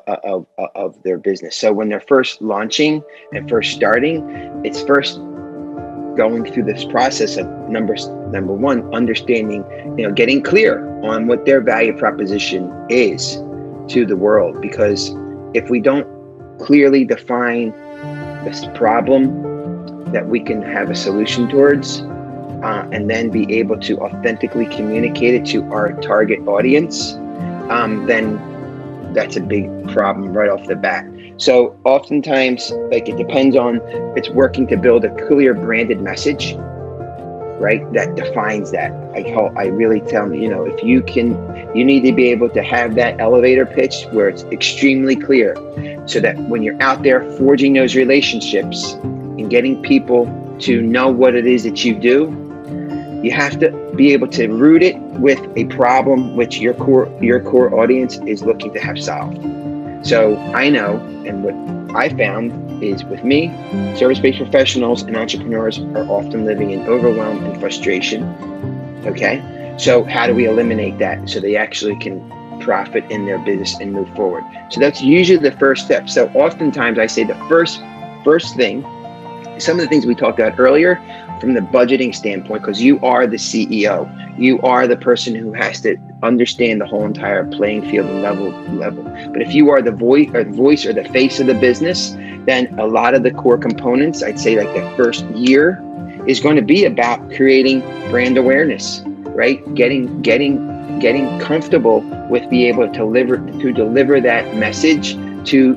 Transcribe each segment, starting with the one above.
of their business. So when they're first launching and first starting, it's first going through this process of number one, understanding, getting clear on what their value proposition is to the world. Because if we don't clearly define this problem that we can have a solution towards, and then be able to authentically communicate it to our target audience, then that's a big problem right off the bat. So oftentimes, it depends on, it's working to build a clear branded message, right? That defines that. I really tell them, if you need to be able to have that elevator pitch where it's extremely clear, so that when you're out there forging those relationships and getting people to know what it is that you do, you have to be able to root it with a problem which your core audience is looking to have solved. So I know, and what I found is, with me, service-based professionals and entrepreneurs are often living in overwhelm and frustration. Okay, so how do we eliminate that so they actually can profit in their business and move forward? So that's usually the first step. So oftentimes I say the first thing, some of the things we talked about earlier from the budgeting standpoint, because you are the CEO, you are the person who has to understand the whole entire playing field and level. But if you are the voice or the face of the business, then a lot of the core components, I'd say like the first year, is going to be about creating brand awareness, right? Getting comfortable with being able to deliver that message to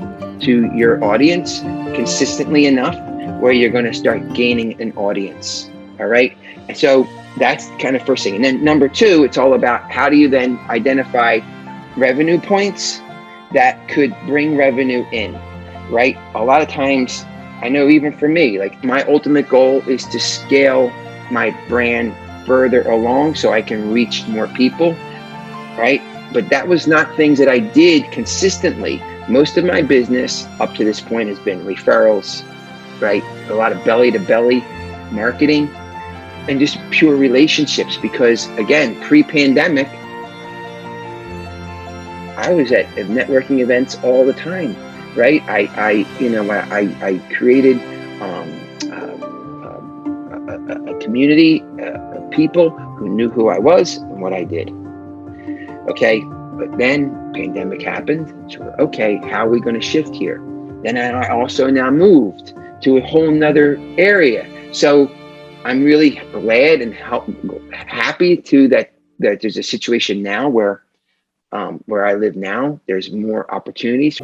your audience consistently enough where you're going to start gaining an audience. All right. And so that's kind of first thing. And then number two, it's all about how do you then identify revenue points that could bring revenue in, right? A lot of times, I know even for me, like my ultimate goal is to scale my brand further along so I can reach more people, right? But that was not things that I did consistently. Most of my business up to this point has been referrals, right? A lot of belly to belly marketing and just pure relationships, because again, pre-pandemic, I was at networking events all the time, right? I created a community of people who knew who I was and what I did. Okay, but then pandemic happened. So okay, how are we going to shift here? Then I also now moved to a whole nother area. So I'm really glad and happy that there's a situation now where I live now, there's more opportunities.